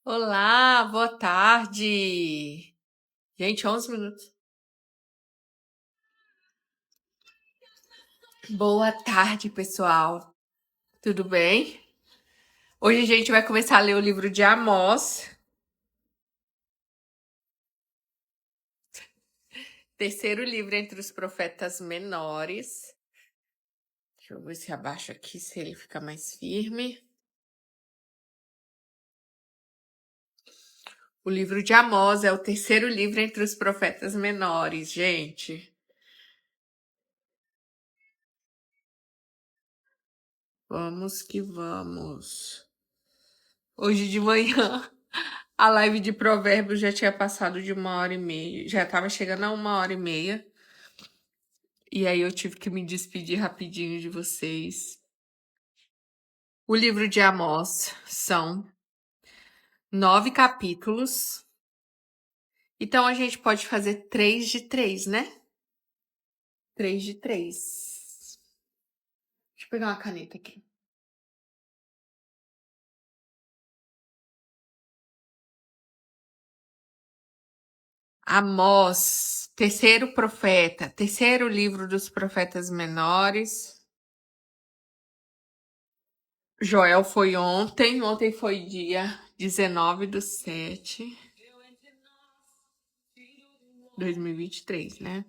Olá, boa tarde. Gente, 11 minutos. Boa tarde, pessoal. Tudo bem? Hoje a gente vai começar a ler o livro de Amós, terceiro livro entre os profetas menores. Deixa eu ver se abaixo aqui, se ele fica mais firme. O livro de Amós é o terceiro livro entre os profetas menores, gente. Vamos que vamos. Hoje de manhã, a live de provérbios já tinha passado de 1h30. Já estava chegando a 1h30. E aí eu tive que me despedir rapidinho de vocês. O livro de Amós são 9 capítulos. Então a gente pode fazer 3 de 3, né? 3 de 3. Deixa eu pegar uma caneta aqui. Amós, terceiro profeta, terceiro livro dos profetas menores. Joel foi ontem. Ontem foi dia 19/7/2023, né?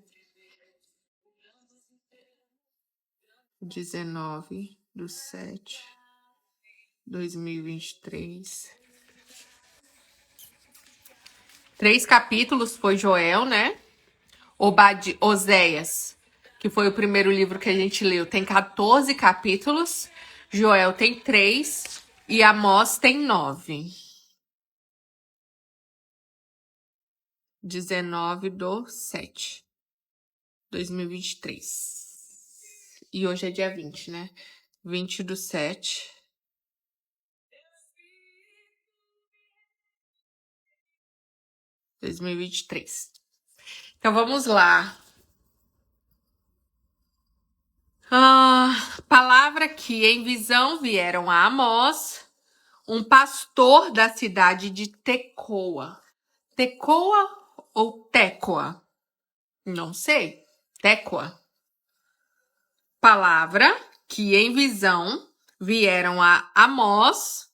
19/7/2023. 3 capítulos foi Joel, né? Oséias, que foi o primeiro livro que a gente leu, tem 14 capítulos. Joel tem 3 e Amós tem 9. 19/7/2023. E hoje é dia 20, né? 20/7/2023. Então vamos lá. Palavra que em visão vieram a Amós, um pastor da cidade de Tecoa. Tecoa ou Tecoa? Não sei. Tecoa. Palavra que em visão vieram a Amós,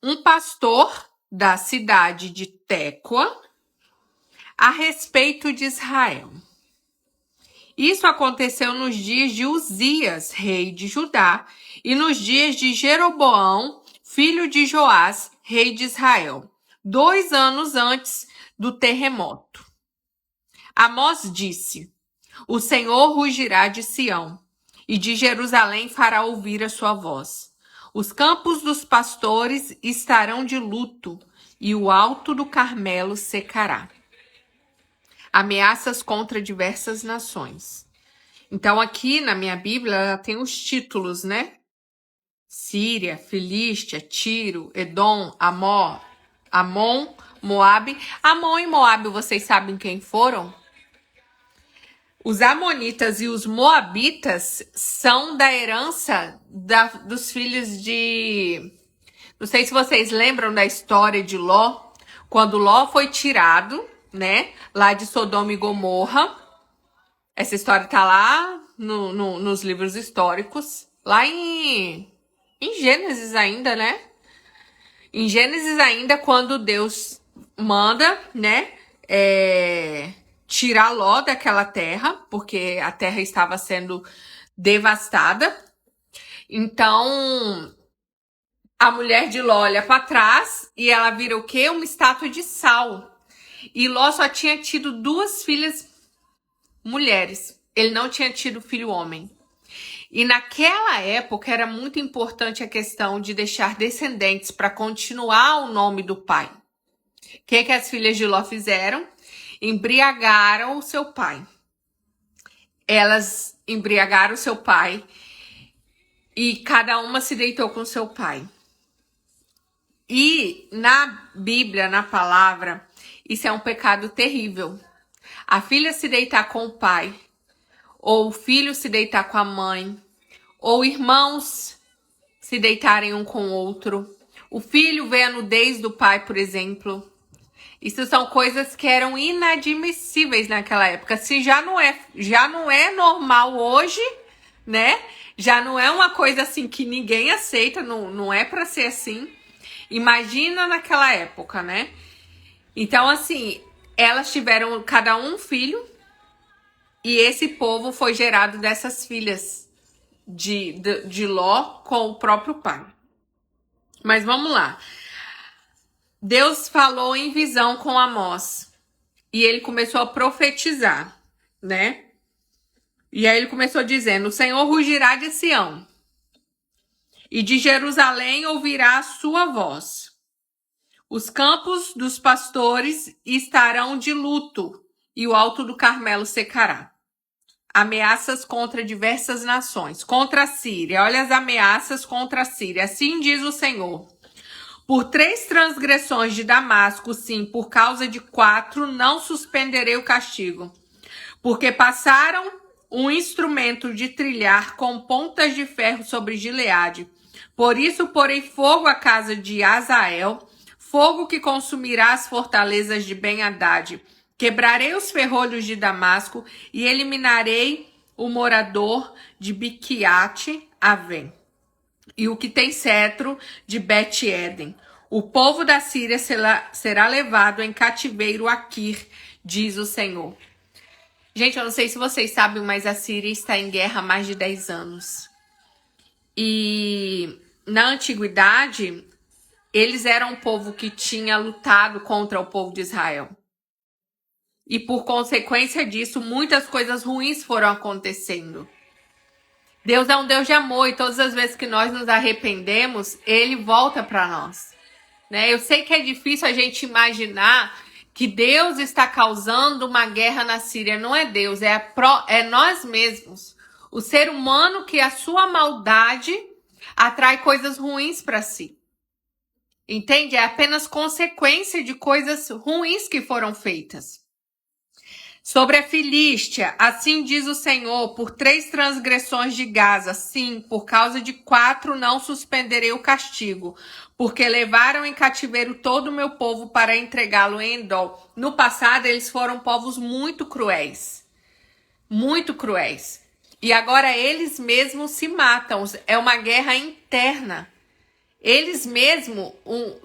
um pastor da cidade de Tecoa, a respeito de Israel. Isso aconteceu nos dias de Uzias, rei de Judá, e nos dias de Jeroboão, filho de Joás, rei de Israel, 2 anos antes do terremoto. Amós disse: O Senhor rugirá de Sião, e de Jerusalém fará ouvir a sua voz. Os campos dos pastores estarão de luto, e o alto do Carmelo secará. Ameaças contra diversas nações. Então aqui na minha Bíblia ela tem os títulos, né? Síria, Filístia, Tiro, Edom, Amon, Moabe. Amon e Moabe, vocês sabem quem foram? Os amonitas e os moabitas são da herança dos filhos de... Não sei se vocês lembram da história de Ló, quando Ló foi tirado, né, lá de Sodoma e Gomorra. Essa história tá lá nos livros históricos, lá em Gênesis ainda, né? Em Gênesis ainda, quando Deus manda, né, tirar Ló daquela terra, porque a terra estava sendo devastada. Então, a mulher de Ló olha para trás e ela vira o quê? Uma estátua de sal. E Ló só tinha tido 2 filhas mulheres. Ele não tinha tido filho homem. E naquela época era muito importante a questão de deixar descendentes para continuar o nome do pai. O que as filhas de Ló fizeram? Embriagaram o seu pai. Elas embriagaram o seu pai e cada uma se deitou com o seu pai. E na Bíblia, na palavra, isso é um pecado terrível. A filha se deitar com o pai, ou o filho se deitar com a mãe, ou irmãos se deitarem um com o outro, O filho vê a nudez do pai, por exemplo. Isso são coisas que eram inadmissíveis naquela época. Se já não é normal hoje, né? Já não é uma coisa assim que ninguém aceita, não é para ser assim. Imagina naquela época, né? Então, assim, elas tiveram cada um filho e esse povo foi gerado dessas filhas de Ló com o próprio pai. Mas vamos lá. Deus falou em visão com Amós e ele começou a profetizar, né? E aí ele começou dizendo: o Senhor rugirá de Sião e de Jerusalém ouvirá a sua voz. Os campos dos pastores estarão de luto e o alto do Carmelo secará. Ameaças contra diversas nações, contra a Síria. Olha as ameaças contra a Síria. Assim diz o Senhor: por 3 transgressões de Damasco, sim, por causa de 4, não suspenderei o castigo. Porque passaram um instrumento de trilhar com pontas de ferro sobre Gileade. Por isso porei fogo à casa de Azael, fogo que consumirá as fortalezas de Ben-Hadad. Quebrarei os ferrolhos de Damasco e eliminarei o morador de Biquiate-Avém e o que tem cetro de Bet-Eden. O povo da Síria será levado em cativeiro a Quir, diz o Senhor. Gente, eu não sei se vocês sabem, mas a Síria está em guerra há mais de 10 anos. E na antiguidade, eles eram um povo que tinha lutado contra o povo de Israel. E por consequência disso, muitas coisas ruins foram acontecendo. Deus é um Deus de amor e todas as vezes que nós nos arrependemos, Ele volta para nós. Né? Eu sei que é difícil a gente imaginar que Deus está causando uma guerra na Síria. Não é Deus, é nós mesmos. O ser humano que a sua maldade atrai coisas ruins para si. Entende? É apenas consequência de coisas ruins que foram feitas. Sobre a Filístia, assim diz o Senhor, por 3 transgressões de Gaza, sim, por causa de 4 não suspenderei o castigo, porque levaram em cativeiro todo o meu povo para entregá-lo em Endor. No passado, eles foram povos muito cruéis. Muito cruéis. E agora eles mesmos se matam. É uma guerra interna. Eles mesmos,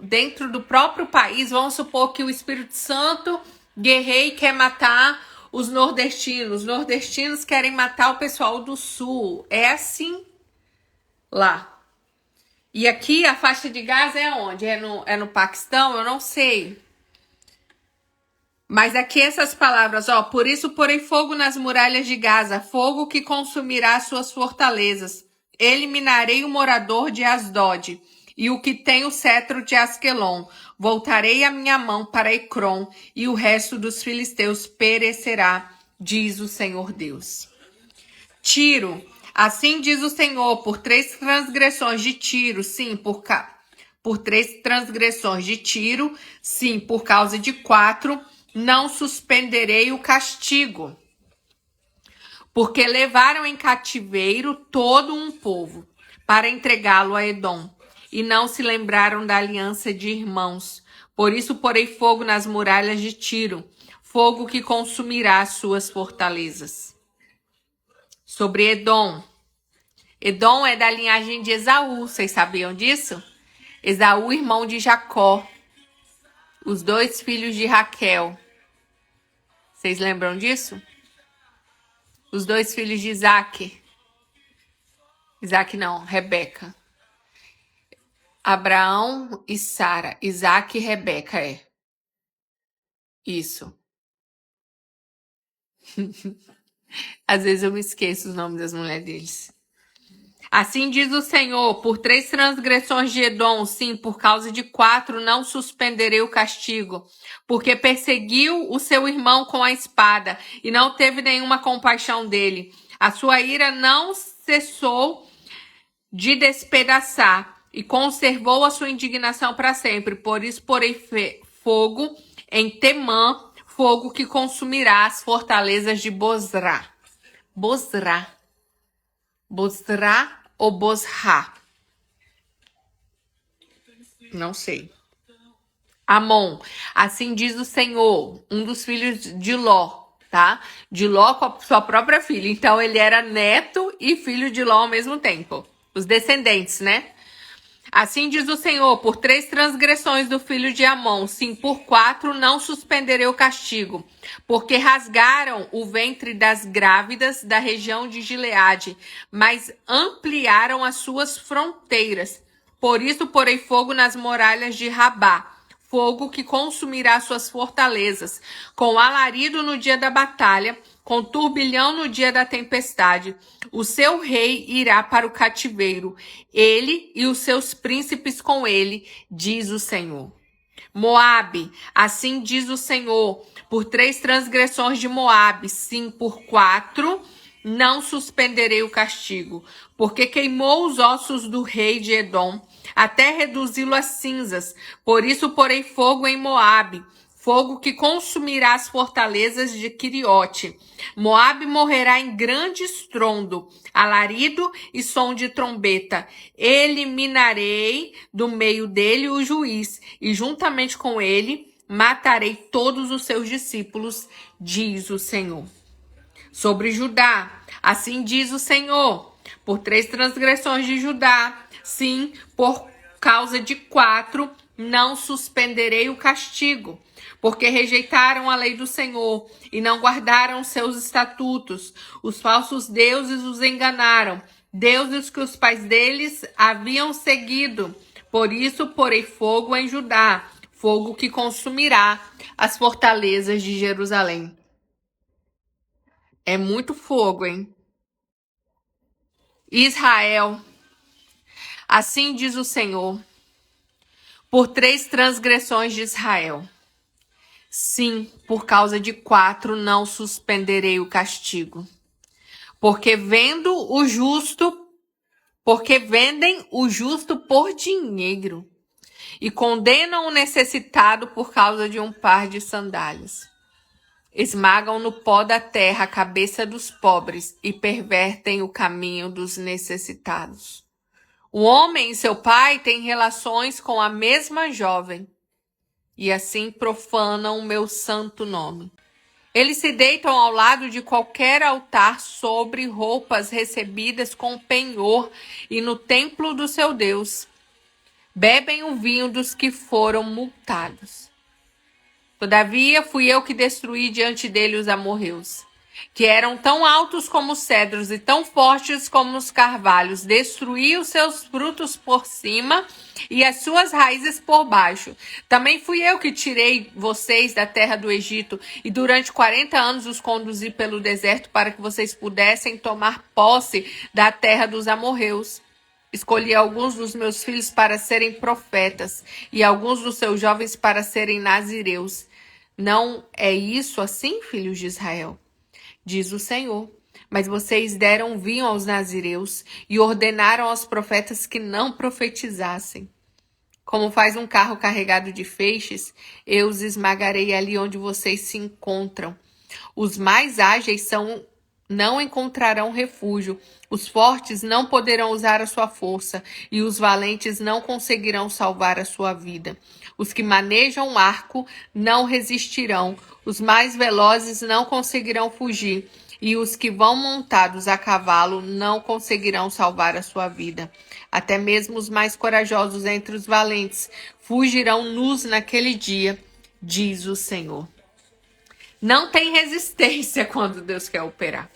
dentro do próprio país, vamos supor que o Espírito Santo guerreia e quer matar os nordestinos. Os nordestinos querem matar o pessoal do sul. É assim lá. E aqui a faixa de Gaza é onde? É no Paquistão? Eu não sei. Mas aqui essas palavras, ó. Por isso porei fogo nas muralhas de Gaza, fogo que consumirá suas fortalezas. Eliminarei o morador de Asdod e o que tem o cetro de Asquelon. Voltarei a minha mão para Ecrom e o resto dos filisteus perecerá, diz o Senhor Deus. Tiro, assim diz o Senhor, por 3 transgressões de Tiro, sim, por 3 transgressões de Tiro, sim, por causa de 4, não suspenderei o castigo. Porque levaram em cativeiro todo um povo para entregá-lo a Edom, e não se lembraram da aliança de irmãos. Por isso porei fogo nas muralhas de Tiro, fogo que consumirá as suas fortalezas. Sobre Edom. Edom é da linhagem de Esaú, vocês sabiam disso? Esaú, irmão de Jacó. Os 2 filhos de Raquel. Vocês lembram disso? Os 2 filhos de Isaac. Isaac não, Rebeca. Abraão e Sara. Isaac e Rebeca, é. Isso. Às vezes eu me esqueço os nomes das mulheres deles. Assim diz o Senhor, por 3 transgressões de Edom, sim, por causa de 4, não suspenderei o castigo, porque perseguiu o seu irmão com a espada e não teve nenhuma compaixão dele. A sua ira não cessou de despedaçar e conservou a sua indignação para sempre. Por isso porei fogo em Temã, fogo que consumirá as fortalezas de Bozrá. Bozrá. Bozrá ou Bozrá. Não sei. Amon, assim diz o Senhor, um dos filhos de Ló, tá? De Ló com a sua própria filha. Então ele era neto e filho de Ló ao mesmo tempo. Os descendentes, né? Assim diz o Senhor, por 3 transgressões do filho de Amon, sim, por 4 não suspenderei o castigo, porque rasgaram o ventre das grávidas da região de Gileade, mas ampliaram as suas fronteiras. Por isso porei fogo nas muralhas de Rabá, fogo que consumirá suas fortalezas, com alarido no dia da batalha, com turbilhão no dia da tempestade. O seu rei irá para o cativeiro, ele e os seus príncipes com ele, diz o Senhor. Moabe, assim diz o Senhor, por 3 transgressões de Moabe, sim, por 4, não suspenderei o castigo, porque queimou os ossos do rei de Edom, até reduzi-lo a cinzas. Por isso porei fogo em Moabe, fogo que consumirá as fortalezas de Quiriote. Moabe morrerá em grande estrondo, alarido e som de trombeta. Eliminarei do meio dele o juiz, e juntamente com ele matarei todos os seus discípulos, diz o Senhor. Sobre Judá, assim diz o Senhor, por 3 transgressões de Judá, sim, por causa de 4, não suspenderei o castigo, porque rejeitaram a lei do Senhor e não guardaram seus estatutos. Os falsos deuses os enganaram, deuses que os pais deles haviam seguido. Por isso porei fogo em Judá, fogo que consumirá as fortalezas de Jerusalém. É muito fogo, hein? Israel, assim diz o Senhor, por 3 transgressões de Israel. Sim, por causa de 4 não suspenderei o castigo. Porque vendem o justo por dinheiro e condenam o necessitado por causa de um par de sandálias. Esmagam no pó da terra a cabeça dos pobres e pervertem o caminho dos necessitados. O homem e seu pai têm relações com a mesma jovem e assim profanam o meu santo nome. Eles se deitam ao lado de qualquer altar sobre roupas recebidas com penhor e no templo do seu Deus. Bebem o vinho dos que foram multados. Todavia fui eu que destruí diante dele os amorreus, que eram tão altos como os cedros e tão fortes como os carvalhos. Destruí os seus frutos por cima e as suas raízes por baixo. Também fui eu que tirei vocês da terra do Egito e durante 40 anos os conduzi pelo deserto para que vocês pudessem tomar posse da terra dos amorreus. Escolhi alguns dos meus filhos para serem profetas e alguns dos seus jovens para serem nazireus. Não é isso assim, filhos de Israel? Diz o Senhor. Mas vocês deram vinho aos nazireus e ordenaram aos profetas que não profetizassem. Como faz um carro carregado de feixes, eu os esmagarei ali onde vocês se encontram. Os mais ágeis não encontrarão refúgio. Os fortes não poderão usar a sua força, e os valentes não conseguirão salvar a sua vida. Os que manejam um arco não resistirão. Os mais velozes não conseguirão fugir, e os que vão montados a cavalo não conseguirão salvar a sua vida. Até mesmo os mais corajosos entre os valentes fugirão nus naquele dia, diz o Senhor. Não tem resistência quando Deus quer operar.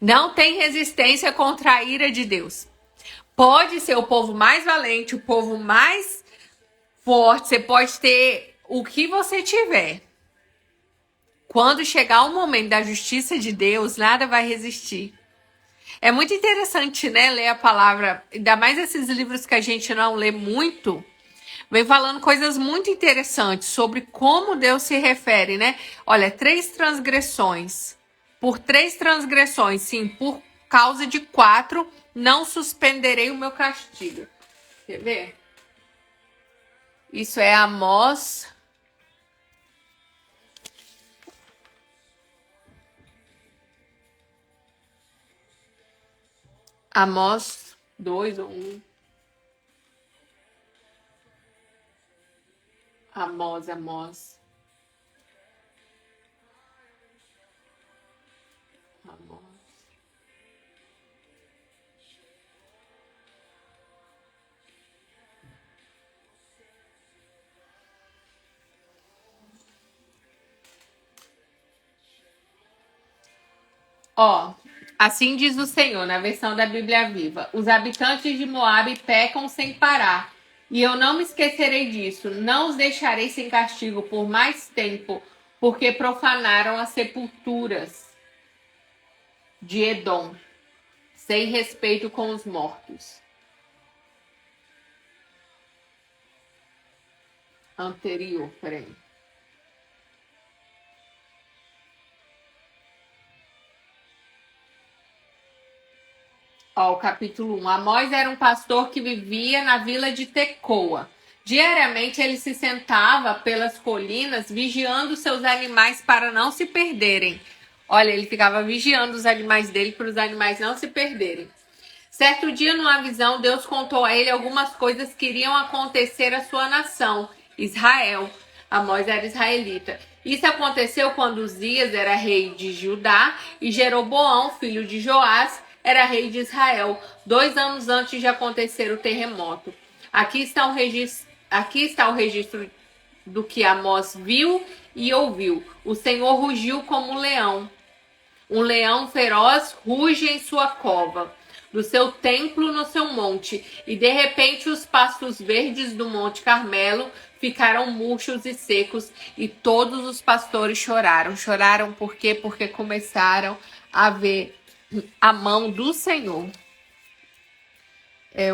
Não tem resistência contra a ira de Deus. Pode ser o povo mais valente, o povo mais forte, você pode ter o que você tiver. Quando chegar o momento da justiça de Deus, nada vai resistir. É muito interessante, né, ler a palavra, ainda mais esses livros que a gente não lê muito, vem falando coisas muito interessantes sobre como Deus se refere, né? Olha, 3 transgressões. Por 3 transgressões, sim, por causa de 4, não suspenderei o meu castigo. Quer ver? Isso é Amós. Amós 2 ou 1. Amós, Amós. Amós. Ó, assim diz o Senhor, na versão da Bíblia Viva: os habitantes de Moabe pecam sem parar, e eu não me esquecerei disso. Não os deixarei sem castigo por mais tempo, porque profanaram as sepulturas de Edom, sem respeito com os mortos. Anterior, peraí. Ó, o capítulo 1. Amós era um pastor que vivia na vila de Tecoa. Diariamente ele se sentava pelas colinas vigiando seus animais para não se perderem. Olha, ele ficava vigiando os animais dele para os animais não se perderem. Certo dia, numa visão, Deus contou a ele algumas coisas que iriam acontecer à sua nação, Israel. Amós era israelita. Isso aconteceu quando Uzias era rei de Judá e Jeroboão, filho de Joás, era rei de Israel, 2 anos antes de acontecer o terremoto. Aqui está o registro do que Amós viu e ouviu. O Senhor rugiu como um leão feroz ruge em sua cova, do seu templo no seu monte, e de repente os pastos verdes do Monte Carmelo ficaram murchos e secos, e todos os pastores choraram. Choraram por quê? Porque começaram a ver a mão do Senhor.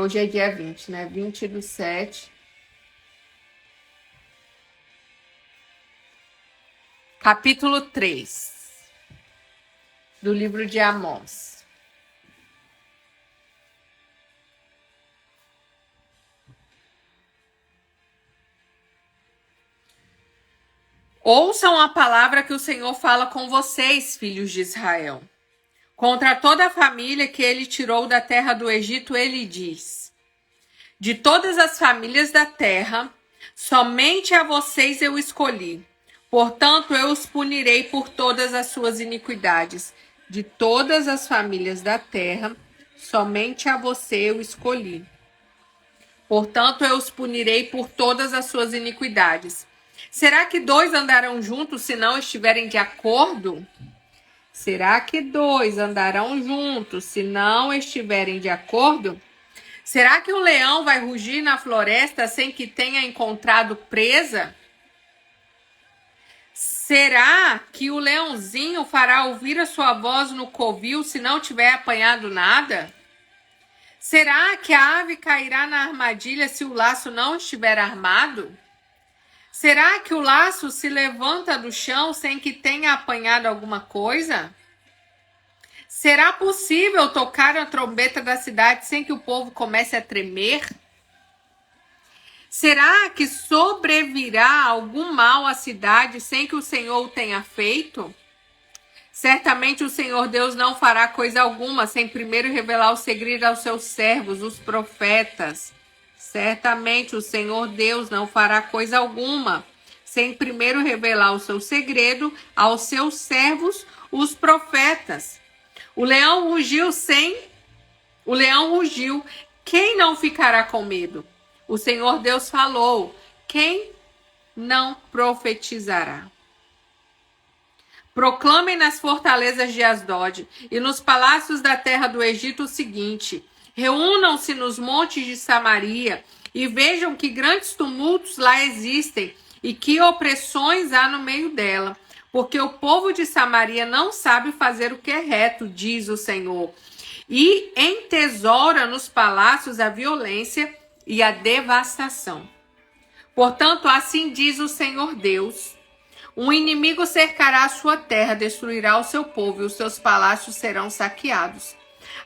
Hoje é dia 20, né? 20/7. Capítulo 3 do livro de Amós. Ouçam a palavra que o Senhor fala com vocês, filhos de Israel. Contra toda a família que ele tirou da terra do Egito, ele diz: de todas as famílias da terra, somente a vocês eu escolhi. Portanto, eu os punirei por todas as suas iniquidades. De todas as famílias da terra, somente a você eu escolhi. Portanto, eu os punirei por todas as suas iniquidades. Será que 2 andarão juntos se não estiverem de acordo? Será que 2 andarão juntos se não estiverem de acordo? Será que um leão vai rugir na floresta sem que tenha encontrado presa? Será que o leãozinho fará ouvir a sua voz no covil se não tiver apanhado nada? Será que a ave cairá na armadilha se o laço não estiver armado? Será que o laço se levanta do chão sem que tenha apanhado alguma coisa? Será possível tocar a trombeta da cidade sem que o povo comece a tremer? Será que sobrevirá algum mal à cidade sem que o Senhor o tenha feito? Certamente o Senhor Deus não fará coisa alguma sem primeiro revelar o segredo aos seus servos, os profetas. Certamente o Senhor Deus não fará coisa alguma sem primeiro revelar o seu segredo aos seus servos, os profetas. O leão rugiu, quem não ficará com medo? O Senhor Deus falou, quem não profetizará? Proclamem nas fortalezas de Asdod e nos palácios da terra do Egito o seguinte: reúnam-se nos montes de Samaria e vejam que grandes tumultos lá existem e que opressões há no meio dela. Porque o povo de Samaria não sabe fazer o que é reto, diz o Senhor, e entesoura nos palácios a violência e a devastação. Portanto, assim diz o Senhor Deus: um inimigo cercará a sua terra, destruirá o seu povo e os seus palácios serão saqueados.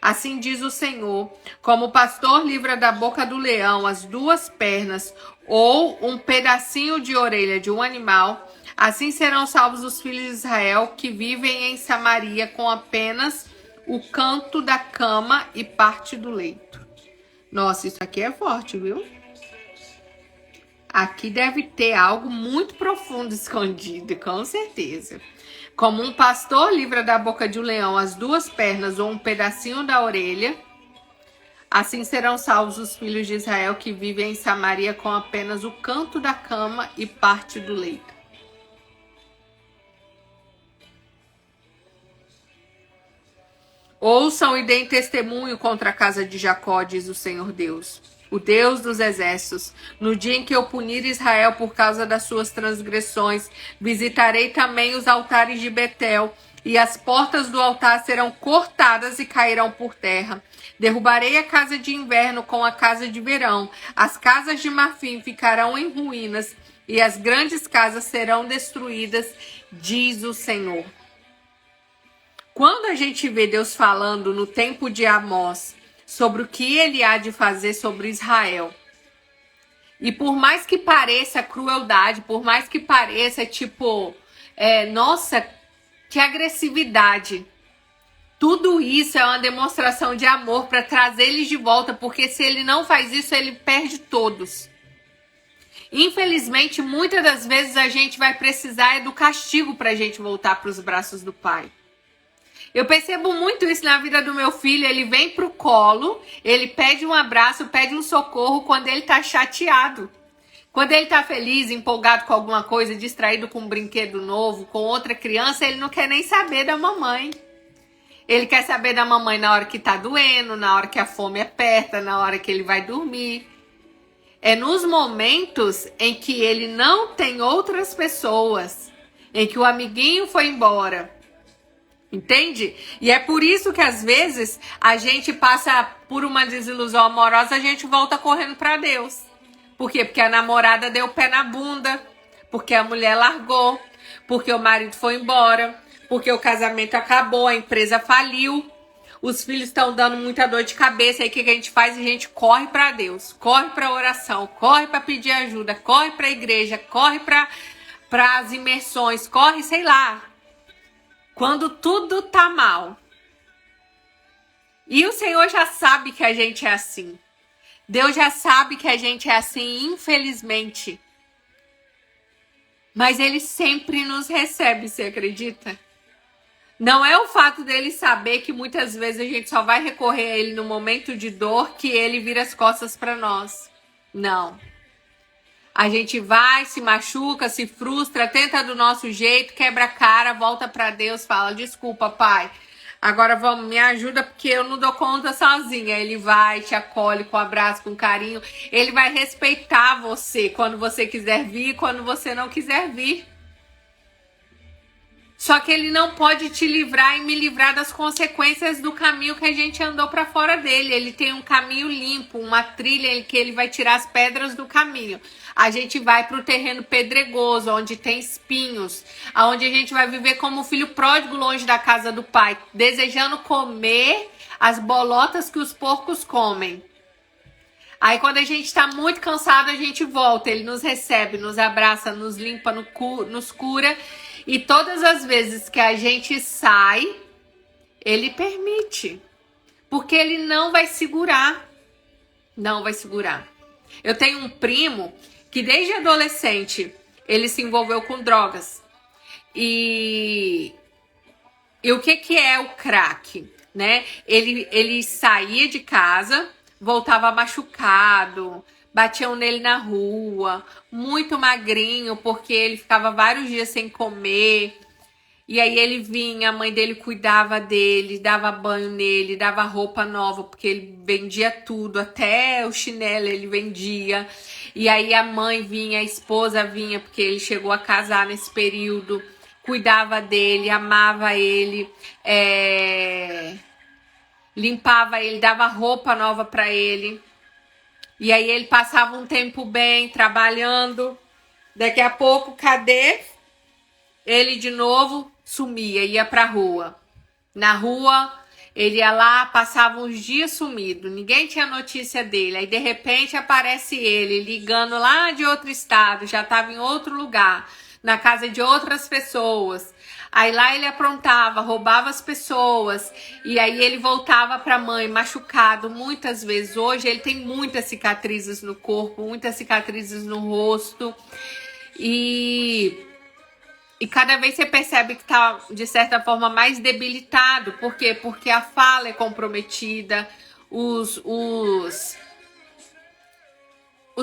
Assim diz o Senhor: como o pastor livra da boca do leão as 2 pernas ou um pedacinho de orelha de um animal, assim serão salvos os filhos de Israel que vivem em Samaria com apenas o canto da cama e parte do leito. Nossa, isso aqui é forte, viu? Aqui deve ter algo muito profundo escondido, com certeza. Como um pastor livra da boca de um leão as duas pernas ou um pedacinho da orelha, assim serão salvos os filhos de Israel que vivem em Samaria com apenas o canto da cama e parte do leito. Ouçam e deem testemunho contra a casa de Jacó, diz o Senhor Deus, o Deus dos exércitos. No dia em que eu punir Israel por causa das suas transgressões, visitarei também os altares de Betel, e as portas do altar serão cortadas e cairão por terra. Derrubarei a casa de inverno com a casa de verão. As casas de marfim ficarão em ruínas, e as grandes casas serão destruídas, diz o Senhor. Quando a gente vê Deus falando no tempo de Amós sobre o que ele há de fazer sobre Israel, e por mais que pareça crueldade, por mais que pareça nossa, que agressividade, tudo isso é uma demonstração de amor para trazer eles de volta, porque se ele não faz isso, ele perde todos. Infelizmente, muitas das vezes a gente vai precisar do castigo para a gente voltar para os braços do Pai. Eu percebo muito isso na vida do meu filho. Ele vem pro colo, ele pede um abraço, pede um socorro quando ele tá chateado. Quando ele tá feliz, empolgado com alguma coisa, distraído com um brinquedo novo, com outra criança, ele não quer nem saber da mamãe. Ele quer saber da mamãe na hora que tá doendo, na hora que a fome aperta, na hora que ele vai dormir. É nos momentos em que ele não tem outras pessoas, em que o amiguinho foi embora. Entende? E é por isso que às vezes a gente passa por uma desilusão amorosa, a gente volta correndo para Deus. Por quê? Porque a namorada deu pé na bunda, porque a mulher largou, porque o marido foi embora, porque o casamento acabou, a empresa faliu, os filhos estão dando muita dor de cabeça. Aí o que a gente faz? A gente corre para Deus, corre para oração, corre para pedir ajuda, corre para a igreja, corre para as imersões, corre, sei lá. Quando tudo tá mal. E o Senhor já sabe que a gente é assim. Deus já sabe que a gente é assim, infelizmente. Mas Ele sempre nos recebe, você acredita? Não é o fato dele saber que muitas vezes a gente só vai recorrer a Ele no momento de dor que Ele vira as costas para nós. Não. A gente vai, se machuca, se frustra, tenta do nosso jeito, quebra a cara, volta para Deus, fala, desculpa, Pai, agora vamos, me ajuda porque eu não dou conta sozinha. Ele vai, te acolhe com abraço, com carinho. Ele vai respeitar você quando você quiser vir, quando você não quiser vir. Só que ele não pode te livrar e me livrar das consequências do caminho que a gente andou para fora dele. Ele tem um caminho limpo, uma trilha que ele vai tirar as pedras do caminho. A gente vai para o terreno pedregoso, onde tem espinhos, onde a gente vai viver como um filho pródigo longe da casa do pai, desejando comer as bolotas que os porcos comem. Aí quando a gente está muito cansado, a gente volta. Ele nos recebe, nos abraça, nos limpa, nos cura. E todas as vezes que a gente sai, Ele permite. Porque Ele não vai segurar. Não vai segurar. Eu tenho um primo que desde adolescente, ele se envolveu com drogas. E o que é o crack? Né? Ele saía de casa, voltava machucado, batiam nele na rua, muito magrinho, porque ele ficava vários dias sem comer. E aí ele vinha, a mãe dele cuidava dele, dava banho nele, dava roupa nova, porque ele vendia tudo, até o chinelo ele vendia. E aí a mãe vinha, a esposa vinha, porque ele chegou a casar nesse período, cuidava dele, amava ele, limpava ele, dava roupa nova para ele. E aí ele passava um tempo bem, trabalhando. Daqui a pouco, cadê? Ele de novo sumia, ia pra rua. Na rua, ele ia lá, passava uns dias sumido. Ninguém tinha notícia dele. Aí, de repente, aparece ele ligando lá de outro estado. Já estava em outro lugar. na casa de outras pessoas. Aí lá ele aprontava, roubava as pessoas, e aí ele voltava para a mãe machucado muitas vezes. Hoje ele tem muitas cicatrizes no corpo, muitas cicatrizes no rosto, e cada vez você percebe que tá, de certa forma, mais debilitado. Por quê? Porque a fala é comprometida, os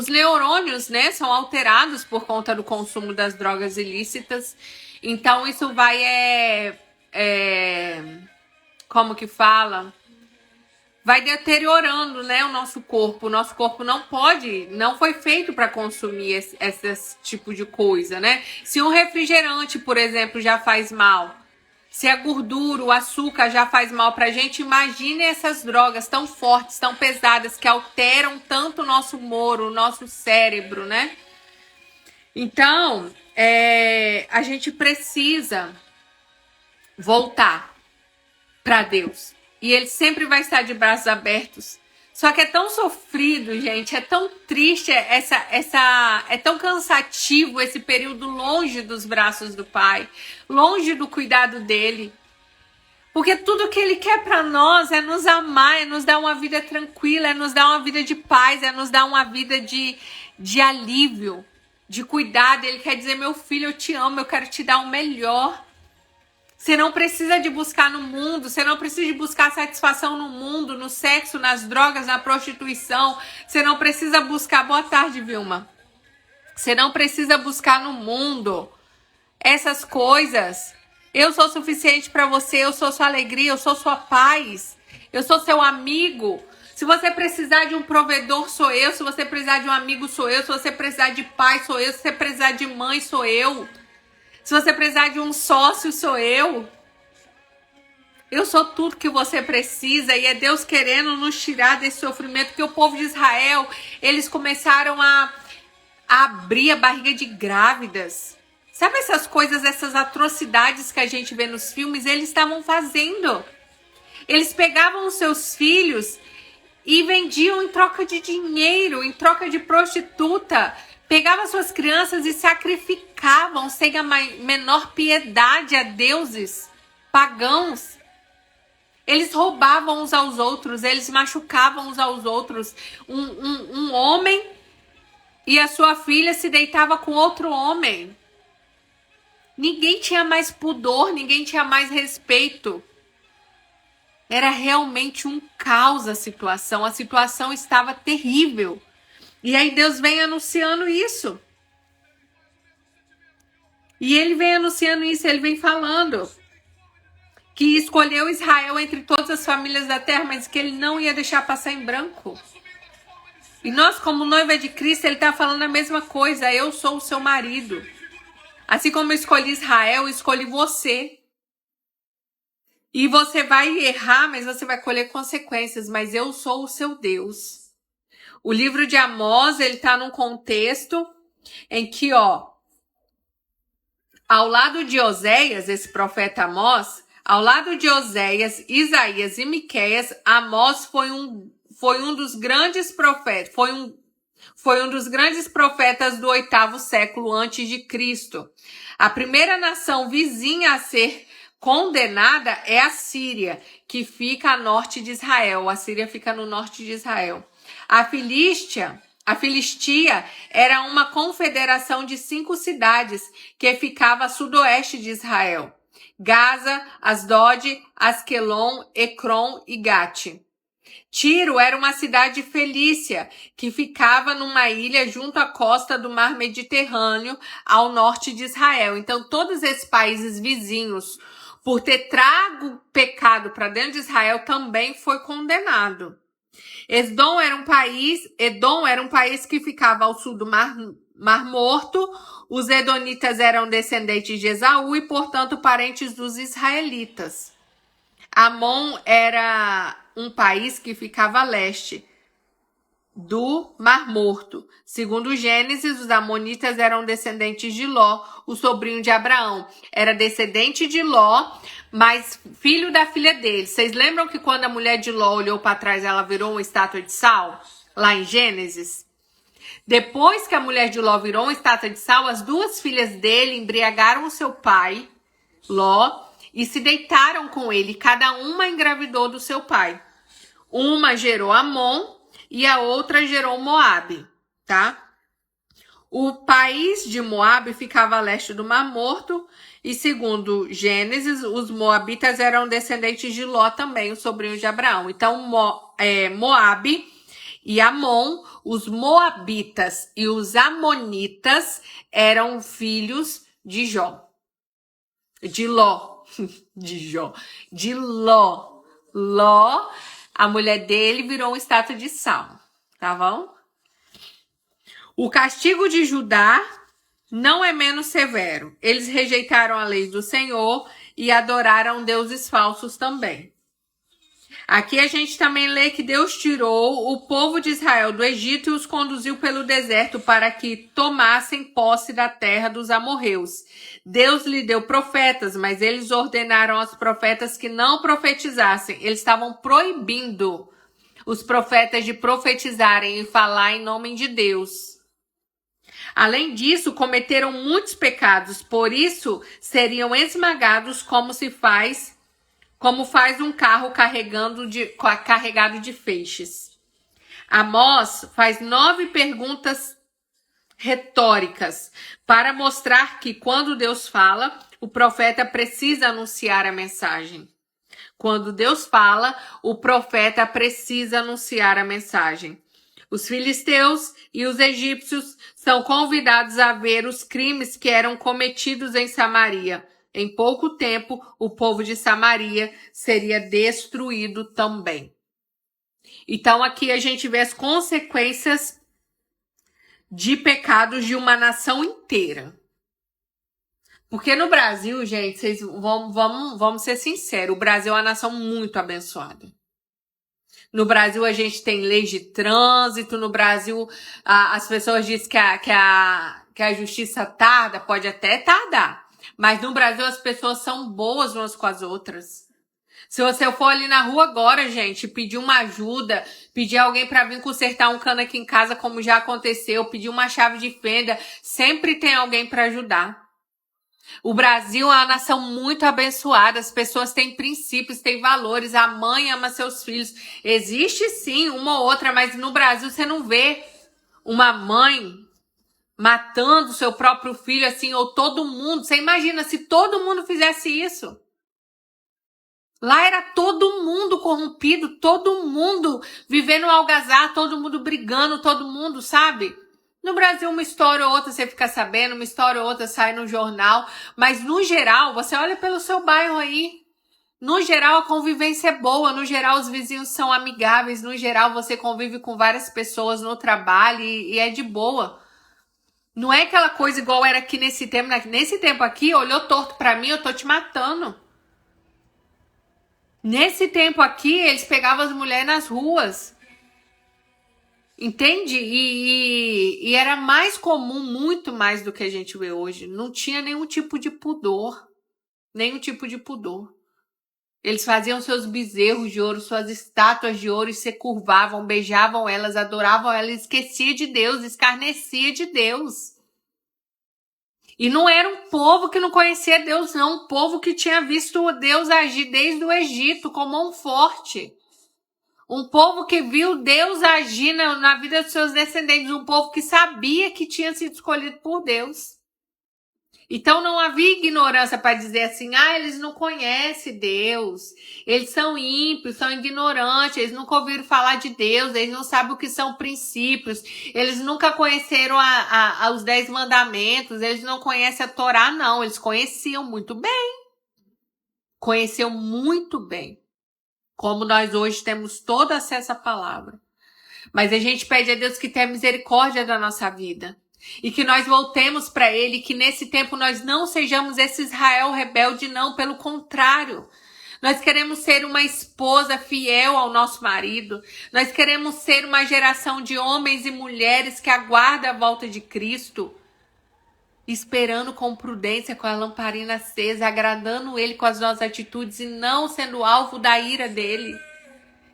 neurônios, né, são alterados por conta do consumo das drogas ilícitas. Então isso vai como que fala? Vai deteriorando, né, o nosso corpo. O nosso corpo não foi feito para consumir esse tipo de coisa, né? Se um refrigerante, por exemplo, já faz mal, se a gordura, o açúcar já faz mal pra gente, imagine essas drogas tão fortes, tão pesadas, que alteram tanto o nosso humor, o nosso cérebro, né? Então, a gente precisa voltar para Deus. E Ele sempre vai estar de braços abertos. Só que é tão sofrido, gente, é tão triste, é tão cansativo esse período longe dos braços do Pai, longe do cuidado dele. Porque tudo que Ele quer para nós é nos amar, é nos dar uma vida tranquila, é nos dar uma vida de paz, é nos dar uma vida de alívio, de cuidado. Ele quer dizer, meu filho, eu te amo, eu quero te dar o melhor. Você não precisa de buscar no mundo, você não precisa de buscar satisfação no mundo, no sexo, nas drogas, na prostituição. Você não precisa buscar... Boa tarde, Vilma. Você não precisa buscar no mundo essas coisas. Eu sou suficiente para você, eu sou sua alegria, eu sou sua paz, eu sou seu amigo. Se você precisar de um provedor, sou eu. Se você precisar de um amigo, sou eu. Se você precisar de pai, sou eu. Se você precisar de mãe, sou eu. Se você precisar de um sócio, sou eu. Eu sou tudo que você precisa. E é Deus querendo nos tirar desse sofrimento. Porque o povo de Israel, eles começaram a abrir a barriga de grávidas. Sabe essas coisas, essas atrocidades que a gente vê nos filmes? Eles estavam fazendo. Eles pegavam os seus filhos e vendiam em troca de dinheiro, em troca de prostituta. Pegavam suas crianças e sacrificavam sem a menor piedade a deuses pagãos. Eles roubavam uns aos outros, eles machucavam uns aos outros. Um homem e a sua filha se deitava com outro homem. Ninguém tinha mais pudor, ninguém tinha mais respeito. Era realmente um caos a situação estava terrível. E aí Deus vem anunciando isso. E Ele vem anunciando isso, Ele vem falando que escolheu Israel entre todas as famílias da terra, mas que Ele não ia deixar passar em branco. E nós, como noiva de Cristo, Ele está falando a mesma coisa. Eu sou o seu marido. Assim como eu escolhi Israel, eu escolhi você. E você vai errar, mas você vai colher consequências. Mas eu sou o seu Deus. O livro de Amós, ele tá num contexto em que, ao lado de Oséias, esse profeta Amós, ao lado de Oséias, Isaías e Miqueias, Amós foi um dos grandes profetas, foi um dos grandes profetas do 8º século antes de Cristo. A primeira nação vizinha a ser condenada é a Síria, que fica a norte de Israel. A Síria fica no norte de Israel. A Filistia era uma confederação de 5 cidades que ficava a sudoeste de Israel: Gaza, Asdod, Asquelon, Ecrom e Gate. Tiro era uma cidade felícia que ficava numa ilha junto à costa do mar Mediterrâneo, ao norte de Israel. Então, todos esses países vizinhos, por ter trago pecado para dentro de Israel, também foi condenado. Edom era um país que ficava ao sul do Mar Morto. Os edonitas eram descendentes de Esaú e, portanto, parentes dos israelitas. Amon era um país que ficava a leste do Mar Morto. Segundo Gênesis, os amonitas eram descendentes de Ló, o sobrinho de Abraão. Era descendente de Ló, mas filho da filha dele. Vocês lembram que quando a mulher de Ló olhou para trás, ela virou uma estátua de sal? Lá em Gênesis? Depois que a mulher de Ló virou uma estátua de sal, as duas filhas dele embriagaram o seu pai, Ló, e se deitaram com ele. Cada uma engravidou do seu pai. Uma gerou Amon e a outra gerou Moabe, tá? O país de Moabe ficava a leste do Mar Morto e, segundo Gênesis, os moabitas eram descendentes de Ló também, o sobrinho de Abraão. Então, Moabe e Amon, os moabitas e os amonitas eram filhos de Jó. De Ló. De Ló. Ló, a mulher dele virou uma estátua de sal. Tá bom? O castigo de Judá não é menos severo. Eles rejeitaram a lei do Senhor e adoraram deuses falsos também. Aqui a gente também lê que Deus tirou o povo de Israel do Egito e os conduziu pelo deserto para que tomassem posse da terra dos amorreus. Deus lhe deu profetas, mas eles ordenaram aos profetas que não profetizassem. Eles estavam proibindo os profetas de profetizarem e falar em nome de Deus. Além disso, cometeram muitos pecados, por isso seriam esmagados como faz um carro carregado de feixes. Amós faz 9 perguntas retóricas para mostrar que quando Deus fala, o profeta precisa anunciar a mensagem. Quando Deus fala, o profeta precisa anunciar a mensagem. Os filisteus e os egípcios são convidados a ver os crimes que eram cometidos em Samaria. Em pouco tempo, o povo de Samaria seria destruído também. Então, aqui a gente vê as consequências de pecados de uma nação inteira. Porque no Brasil, gente, vamos ser sinceros, o Brasil é uma nação muito abençoada. No Brasil a gente tem leis de trânsito, no Brasil as pessoas dizem que a justiça tarda, pode até tardar. Mas no Brasil as pessoas são boas umas com as outras. Se você for ali na rua agora, gente, pedir uma ajuda, pedir alguém para vir consertar um cano aqui em casa, como já aconteceu, pedir uma chave de fenda, sempre tem alguém para ajudar. O Brasil é uma nação muito abençoada, as pessoas têm princípios, têm valores, a mãe ama seus filhos. Existe sim uma ou outra, mas no Brasil você não vê uma mãe matando seu próprio filho assim, ou todo mundo. Você imagina se todo mundo fizesse isso? Lá era todo mundo corrompido, todo mundo vivendo algazarra, todo mundo brigando, todo mundo, sabe? No Brasil, uma história ou outra você fica sabendo, uma história ou outra sai no jornal, mas no geral, você olha pelo seu bairro aí, no geral a convivência é boa, no geral os vizinhos são amigáveis, no geral você convive com várias pessoas no trabalho e é de boa. Não é aquela coisa igual era aqui nesse tempo, nesse tempo aqui, olhou torto pra mim, eu tô te matando. Nesse tempo aqui, eles pegavam as mulheres nas ruas. Entende? E era mais comum, muito mais do que a gente vê hoje. Não tinha nenhum tipo de pudor. Nenhum tipo de pudor. Eles faziam seus bezerros de ouro, suas estátuas de ouro e se curvavam, beijavam elas, adoravam elas, esquecia de Deus, escarnecia de Deus. E não era um povo que não conhecia Deus, não. Um povo que tinha visto Deus agir desde o Egito com mão forte. Um povo que viu Deus agir na vida dos seus descendentes. Um povo que sabia que tinha sido escolhido por Deus. Então não havia ignorância para dizer assim, eles não conhecem Deus. Eles são ímpios, são ignorantes, eles nunca ouviram falar de Deus, eles não sabem o que são princípios, eles nunca conheceram os 10 mandamentos, eles não conhecem a Torá, não. Eles conheciam muito bem. Conheciam muito bem. Como nós hoje temos todo acesso à palavra. Mas a gente pede a Deus que tenha misericórdia da nossa vida. E que nós voltemos para Ele, que nesse tempo nós não sejamos esse Israel rebelde, não, pelo contrário. Nós queremos ser uma esposa fiel ao nosso marido. Nós queremos ser uma geração de homens e mulheres que aguardam a volta de Cristo, esperando com prudência, com a lamparina acesa, agradando Ele com as nossas atitudes e não sendo alvo da ira dele.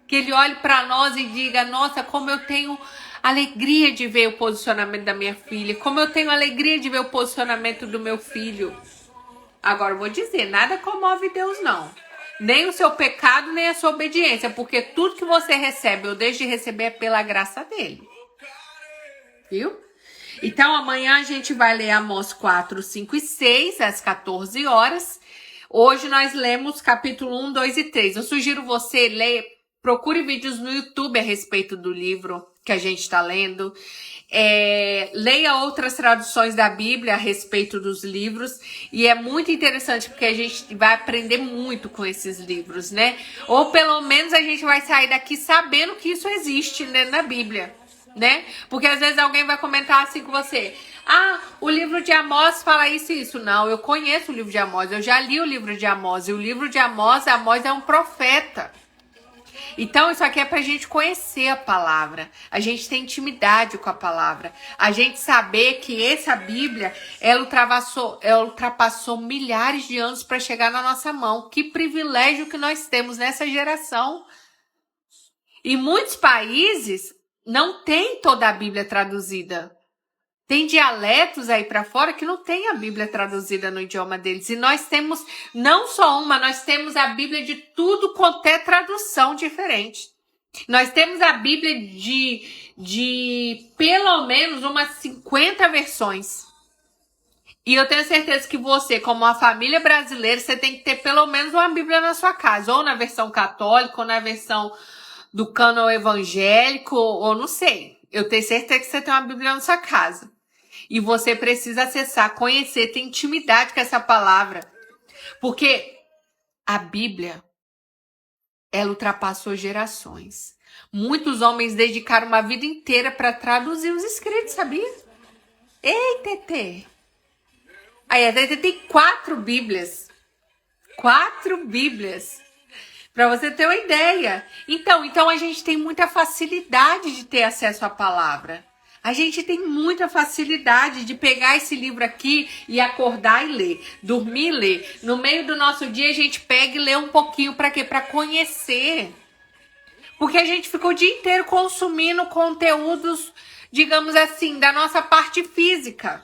Que Ele olhe para nós e diga, nossa, como eu tenho alegria de ver o posicionamento da minha filha, como eu tenho alegria de ver o posicionamento do meu filho. Agora eu vou dizer, nada comove Deus não. Nem o seu pecado, nem a sua obediência, porque tudo que você recebe ou deixa de receber é pela graça dele. Viu? Então amanhã a gente vai ler Amós 4, 5 e 6, às 14 horas. Hoje nós lemos capítulo 1, 2 e 3. Eu sugiro você ler, procure vídeos no YouTube a respeito do livro que a gente está lendo. Leia outras traduções da Bíblia a respeito dos livros. E é muito interessante porque a gente vai aprender muito com esses livros, né? Ou pelo menos a gente vai sair daqui sabendo que isso existe, né, na Bíblia, né? Porque às vezes alguém vai comentar assim com você: ah, o livro de Amós fala isso e isso. Não, eu conheço o livro de Amós, eu já li o livro de Amós. E o livro de Amós é um profeta. Então isso aqui é pra gente conhecer a palavra, a gente ter intimidade com a palavra, a gente saber que essa Bíblia, ela ultrapassou milhares de anos para chegar na nossa mão. Que privilégio que nós temos nessa geração. E muitos países não tem toda a Bíblia traduzida. Tem dialetos aí para fora que não tem a Bíblia traduzida no idioma deles. E nós temos não só uma, nós temos a Bíblia de tudo quanto é tradução diferente. Nós temos a Bíblia de pelo menos umas 50 versões. E eu tenho certeza que você, como uma família brasileira, você tem que ter pelo menos uma Bíblia na sua casa. Ou na versão católica, ou na versão do cânon evangélico, ou não sei. Eu tenho certeza que você tem uma Bíblia na sua casa. E você precisa acessar, conhecer, ter intimidade com essa palavra. Porque a Bíblia, ela ultrapassou gerações. Muitos homens dedicaram uma vida inteira para traduzir os escritos, sabia? Ei, Tetê! Aí a Tetê tem 4 Bíblias. 4 Bíblias. Para você ter uma ideia. Então a gente tem muita facilidade de ter acesso à palavra. A gente tem muita facilidade de pegar esse livro aqui e acordar e ler, dormir e ler. No meio do nosso dia a gente pega e lê um pouquinho. Para quê? Para conhecer. Porque a gente ficou o dia inteiro consumindo conteúdos, digamos assim, da nossa parte física,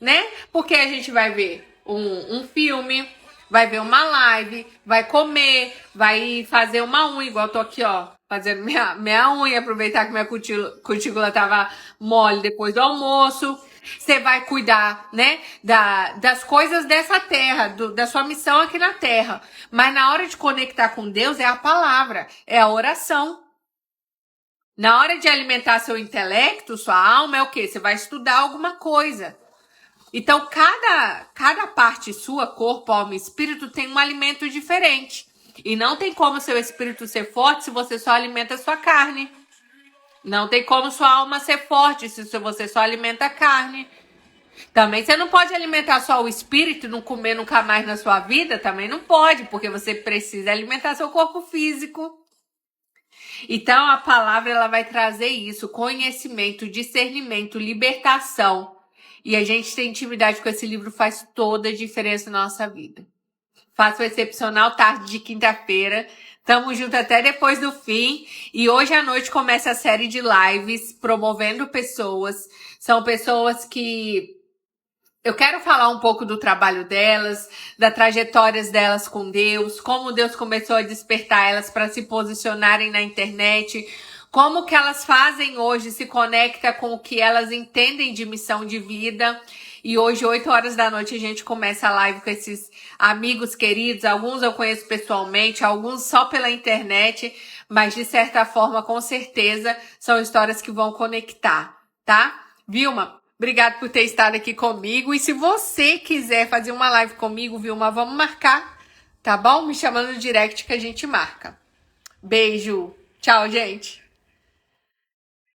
né? Porque a gente vai ver um filme, vai ver uma live, vai comer, vai fazer uma unha, igual eu tô aqui, ó, fazendo minha unha, aproveitar que minha cutícula tava mole depois do almoço. Você vai cuidar, né, das coisas dessa terra, da sua missão aqui na terra. Mas na hora de conectar com Deus é a palavra, é a oração. Na hora de alimentar seu intelecto, sua alma, é o quê? Você vai estudar alguma coisa. Então, cada parte sua, corpo, alma e espírito, tem um alimento diferente. E não tem como seu espírito ser forte se você só alimenta a sua carne. Não tem como sua alma ser forte se você só alimenta a carne. Também você não pode alimentar só o espírito e não comer nunca mais na sua vida. Também não pode, porque você precisa alimentar seu corpo físico. Então, a palavra ela vai trazer isso: conhecimento, discernimento, libertação. E a gente ter intimidade com esse livro faz toda a diferença na nossa vida. Faça uma excepcional tarde de quinta-feira. Tamo junto até depois do fim. E hoje à noite começa a série de lives promovendo pessoas. São pessoas que eu quero falar um pouco do trabalho delas, das trajetórias delas com Deus, como Deus começou a despertar elas para se posicionarem na internet, como que elas fazem hoje, se conecta com o que elas entendem de missão de vida. E hoje, 8 horas da noite, a gente começa a live com esses amigos queridos. Alguns eu conheço pessoalmente, alguns só pela internet, mas de certa forma, com certeza, são histórias que vão conectar, tá? Vilma, obrigado por ter estado aqui comigo. E se você quiser fazer uma live comigo, Vilma, vamos marcar, tá bom? Me chama no direct que a gente marca. Beijo. Tchau, gente.